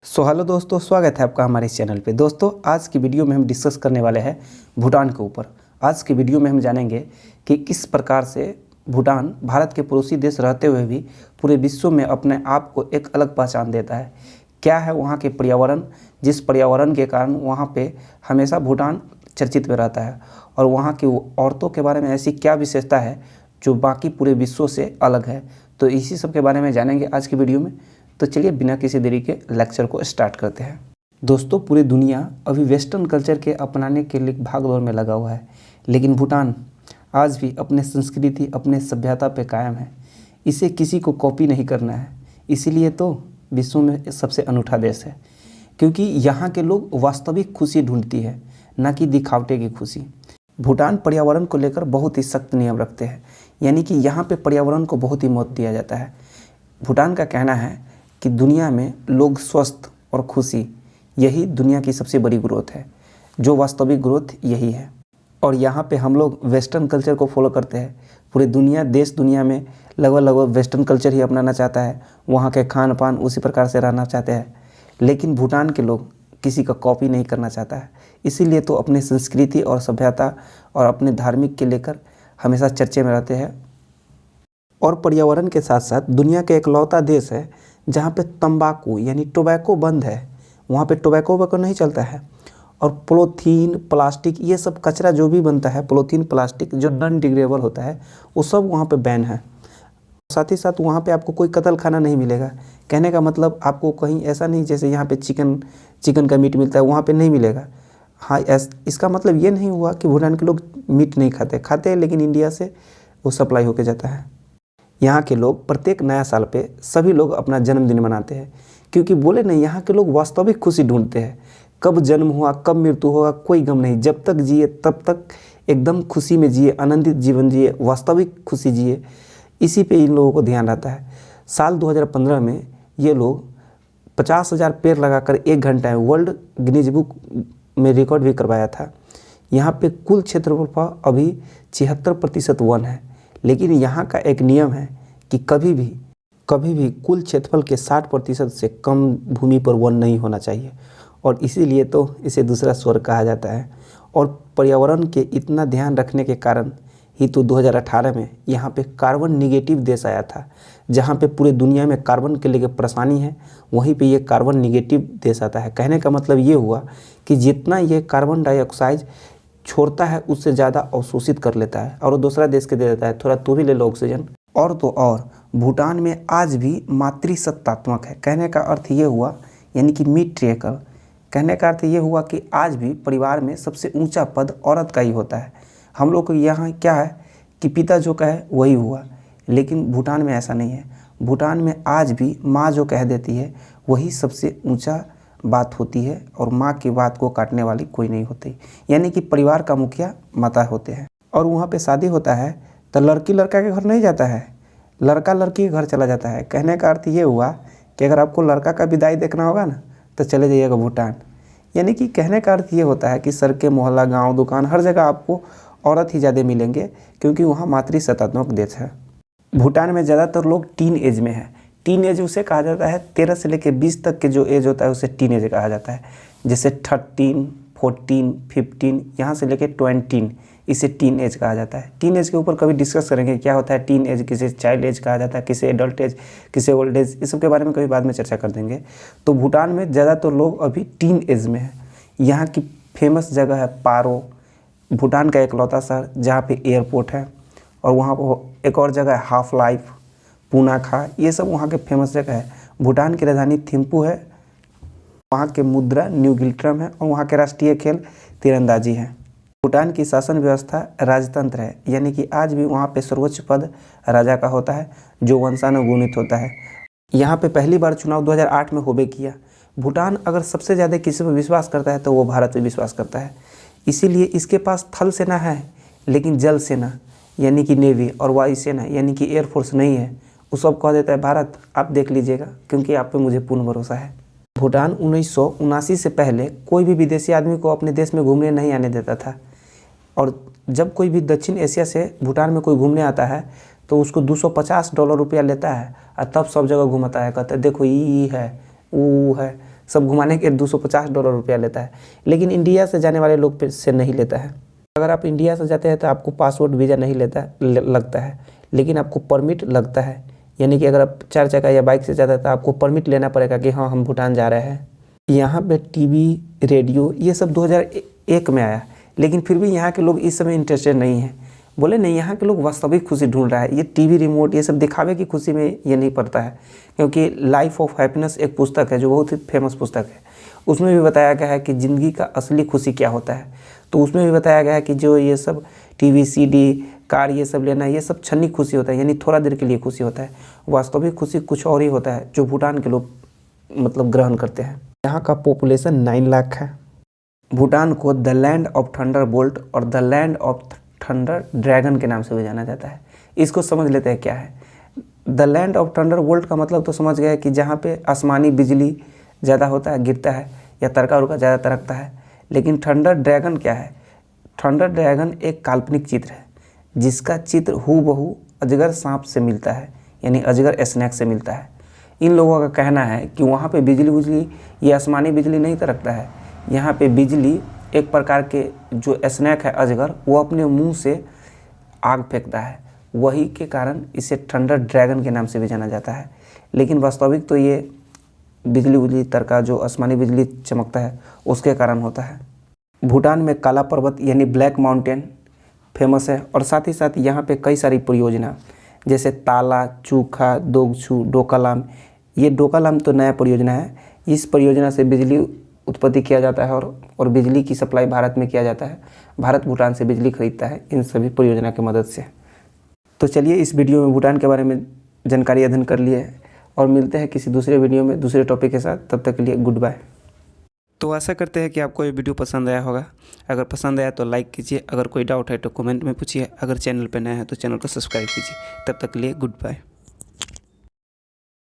Hello दोस्तों, स्वागत है आपका हमारे इस चैनल पे। दोस्तों, आज की वीडियो में हम डिस्कस करने वाले हैं भूटान के ऊपर। आज की वीडियो में हम जानेंगे कि किस प्रकार से भूटान भारत के पड़ोसी देश रहते हुए भी पूरे विश्व में अपने आप को एक अलग पहचान देता है। क्या है वहाँ के पर्यावरण, जिस पर्यावरण के कारण वहाँ पे हमेशा भूटान चर्चित में रहता है, और वहाँ की औरतों के बारे में ऐसी क्या विशेषता है जो बाकी पूरे विश्व से अलग है। तो इसी सब के बारे में जानेंगे आज की वीडियो में। तो चलिए बिना किसी देरी के लेक्चर को स्टार्ट करते हैं। दोस्तों, पूरी दुनिया अभी वेस्टर्न कल्चर के अपनाने के लिए भागदौड़ में लगा हुआ है, लेकिन भूटान आज भी अपने संस्कृति, अपने सभ्यता पे कायम है। इसे किसी को कॉपी नहीं करना है, इसीलिए तो विश्व में सबसे अनूठा देश है, क्योंकि यहाँ के लोग वास्तविक खुशी ढूंढती है, न कि दिखावटे की खुशी। भूटान पर्यावरण को लेकर बहुत ही सख्त नियम रखते हैं, यानी कि यहाँ पे पर्यावरण को बहुत ही महत्व दिया जाता है। भूटान का कहना है कि दुनिया में लोग स्वस्थ और खुशी, यही दुनिया की सबसे बड़ी ग्रोथ है, जो वास्तविक ग्रोथ यही है। और यहाँ पे हम लोग वेस्टर्न कल्चर को फॉलो करते हैं। पूरी दुनिया, देश दुनिया में लगभग वेस्टर्न कल्चर ही अपनाना चाहता है, वहाँ के खान पान उसी प्रकार से रहना चाहते हैं, लेकिन भूटान के लोग किसी का कॉपी नहीं करना चाहता है। इसीलिए तो अपनी संस्कृति और सभ्यता और अपने धार्मिक के लेकर हमेशा चर्चे में रहते हैं। और पर्यावरण के साथ साथ दुनिया का इकलौता देश है जहाँ पे तंबाकू यानी टोबैको बंद है। वहाँ पे टोबैको नहीं चलता है। और पॉलीथीन, प्लास्टिक, ये सब कचरा जो भी बनता है, पॉलीथीन, प्लास्टिक जो नॉन डिग्रेडेबल होता है, वो सब वहाँ पे बैन है। साथ ही साथ वहाँ पे आपको कोई कतल खाना नहीं मिलेगा। कहने का मतलब आपको कहीं ऐसा नहीं जैसे यहाँ पे चिकन का मीट मिलता है, वहाँ पे नहीं मिलेगा। हाँ, इसका मतलब ये नहीं हुआ कि भूटान के लोग मीट नहीं खाते हैं, लेकिन इंडिया से वो सप्लाई होके जाता है। यहाँ के लोग प्रत्येक नया साल पे सभी लोग अपना जन्मदिन मनाते हैं, क्योंकि बोले नहीं, यहाँ के लोग वास्तविक खुशी ढूंढते हैं। कब जन्म हुआ, कब मृत्यु होगा, कोई गम नहीं। जब तक जिए तब तक एकदम खुशी में जिए, आनंदित जीवन जिए, वास्तविक खुशी जिए, इसी पे इन लोगों को ध्यान रहता है। साल 2015 में ये लोग 50,000 पेड़ लगाकर 1 घंटा में वर्ल्ड गिनीज बुक में रिकॉर्ड भी करवाया था। यहाँ पे कुल क्षेत्रफल पर अभी 76% वन है, लेकिन यहाँ का एक नियम है कि कभी भी कुल क्षेत्रफल के 60% से कम भूमि पर वन नहीं होना चाहिए, और इसीलिए तो इसे दूसरा स्वर्ग कहा जाता है। और पर्यावरण के इतना ध्यान रखने के कारण ही तो 2018 में यहाँ पे कार्बन निगेटिव देश आया था। जहाँ पे पूरे दुनिया में कार्बन के लिए परेशानी है, वहीं पे ये कार्बन निगेटिव देश आता है। कहने का मतलब ये हुआ कि जितना ये कार्बन डाइऑक्साइड छोड़ता है उससे ज़्यादा अवशोषित कर लेता है, और वो दूसरा देश के दे देता है, थोड़ा तो भी ले लो ऑक्सीजन। और तो और भूटान में आज भी मातृसत्तात्मक है। कहने का अर्थ ये हुआ, यानी कि मैट्रियर्कल। कहने का अर्थ ये हुआ कि आज भी परिवार में सबसे ऊंचा पद औरत का ही होता है। हम लोग को यहाँ क्या है कि पिता जो कहे वही हुआ, लेकिन भूटान में ऐसा नहीं है। भूटान में आज भी माँ जो कह देती है वही सबसे ऊँचा बात होती है, और माँ की बात को काटने वाली कोई नहीं होती। यानी कि परिवार का मुखिया माता होते हैं। और वहाँ पे शादी होता है तो लड़की लड़का के घर नहीं जाता है, लड़का लड़की के घर चला जाता है। कहने का अर्थ ये हुआ कि अगर आपको लड़का का विदाई देखना होगा ना, तो चले जाइएगा भूटान। यानी कि कहने का अर्थ ये होता है कि सड़कें, मोहल्ला, गाँव, दुकान, हर जगह आपको औरत ही ज़्यादा मिलेंगे, क्योंकि वहाँ मातृसत्तात्मक देश है। भूटान में ज़्यादातर लोग टीन एज में है। टीन एज उसे कहा जाता है, 13 से लेकर 20 तक के जो एज होता है उसे टीन एज कहा जाता है। जैसे 13, 14, 15, यहाँ से लेकर 20, इसे टीन एज कहा जाता है। टीन एज के ऊपर कभी डिस्कस करेंगे क्या होता है टीन एज, किसे चाइल्ड एज कहा जाता है, किसे एडल्ट एज, किसे ओल्ड एज, इस सब के बारे में कभी बाद में चर्चा कर देंगे। तो भूटान में ज़्यादातर लोग अभी टीन एज में है। यहाँ की फेमस जगह है पारो, भूटान का इकलौता शहर जहाँ पे एयरपोर्ट है। और वहाँ पर एक और जगह है हाफ लाइफ, पुनाखा, ये सब वहाँ के फेमस जगह है। भूटान की राजधानी थिम्पू है, वहाँ के मुद्रा न्यू गिल्ट्रम है, और वहाँ के राष्ट्रीय खेल तीरंदाजी है। भूटान की शासन व्यवस्था राजतंत्र है, यानी कि आज भी वहाँ पे सर्वोच्च पद राजा का होता है, जो वंशानुगुणित होता है। यहाँ पे पहली बार चुनाव 2008 में होबे किया। भूटान अगर सबसे ज़्यादा किसी पर विश्वास करता है तो वो भारत पे विश्वास करता है। इसीलिए इसके पास थल सेना है, लेकिन जल सेना यानी कि नेवी और वायु सेना यानी कि एयरफोर्स नहीं है। वो सब कह देता है भारत आप देख लीजिएगा, क्योंकि आप पे मुझे पूर्ण भरोसा है। भूटान 1979 से पहले कोई भी विदेशी आदमी को अपने देश में घूमने नहीं आने देता था, और जब कोई भी दक्षिण एशिया से भूटान में कोई घूमने आता है तो उसको $250 रुपया लेता है, और तब सब जगह घूमता है, कहता है देखो ये है वो है। सब घुमाने के $250 रुपया लेता है, लेकिन इंडिया से जाने वाले लोग से नहीं लेता है। अगर आप इंडिया से जाते हैं तो आपको पासपोर्ट वीज़ा नहीं लगता है, लेकिन आपको परमिट लगता है। यानी कि अगर आप 4 चक्का या बाइक से जाते हैं तो आपको परमिट लेना पड़ेगा कि हाँ हम भूटान जा रहे हैं। यहाँ पे टीवी, रेडियो ये सब 2001 में आया, लेकिन फिर भी यहाँ के लोग इस समय इंटरेस्टेड नहीं हैं। बोले नहीं, यहाँ के लोग वास्तविक खुशी ढूंढ रहा है। ये टीवी रिमोट ये सब दिखावे की खुशी में ये नहीं पड़ता है, क्योंकि लाइफ ऑफ हैप्पीनेस एक पुस्तक है जो बहुत ही फेमस पुस्तक है। उसमें भी बताया गया है कि ज़िंदगी का असली खुशी क्या होता है। तो उसमें भी बताया गया है कि जो ये सब टीवी, सीडी, कार ये सब लेना ये सब क्षणिक खुशी होता है, यानी थोड़ा देर के लिए खुशी होता है। वास्तविक खुशी कुछ और ही होता है जो भूटान के लोग मतलब ग्रहण करते हैं। यहाँ का पॉपुलेशन 9 लाख है। भूटान को the land of thunderbolt और the land of thunder dragon के नाम से भी जाना जाता है। इसको समझ लेते हैं क्या है। The land of thunder bolt का मतलब तो समझ गए कि जहाँ पे आसमानी बिजली ज़्यादा होता है, गिरता है या तड़का उड़का ज़्यादा तड़कता है। लेकिन थंडर ड्रैगन क्या है? थंडर ड्रैगन एक काल्पनिक चित्र है जिसका चित्र हूबहू अजगर सांप से मिलता है, यानी अजगर स्नैक से मिलता है। इन लोगों का कहना है कि वहाँ पे बिजली ये आसमानी बिजली नहीं तड़कता है। यहाँ पे बिजली एक प्रकार के जो स्नैक है अजगर, वो अपने मुंह से आग फेंकता है। वही के कारण इसे थंडर ड्रैगन के नाम से भी जाना जाता है। लेकिन वास्तविक तो ये बिजली तड़का जो आसमानी बिजली चमकता है उसके कारण होता है। भूटान में काला पर्वत यानी ब्लैक माउंटेन फेमस है, और साथ ही साथ यहाँ पे कई सारी परियोजना जैसे ताला, चूखा, दोगछू, डोकालाम। ये डोकालाम तो नया परियोजना है। इस परियोजना से बिजली उत्पत्ति किया जाता है और बिजली की सप्लाई भारत में किया जाता है। भारत भूटान से बिजली खरीदता है इन सभी परियोजना की मदद से। तो चलिए इस वीडियो में भूटान के बारे में जानकारी अध्ययन कर लिए, और मिलते हैं किसी दूसरे वीडियो में दूसरे टॉपिक के साथ। तब तक के लिए गुड बाय। तो आशा करते हैं कि आपको ये वीडियो पसंद आया होगा। अगर पसंद आया तो लाइक कीजिए, अगर कोई डाउट है तो कमेंट में पूछिए, अगर चैनल पर नया है तो चैनल को सब्सक्राइब कीजिए। तब तक के लिए गुड बाय।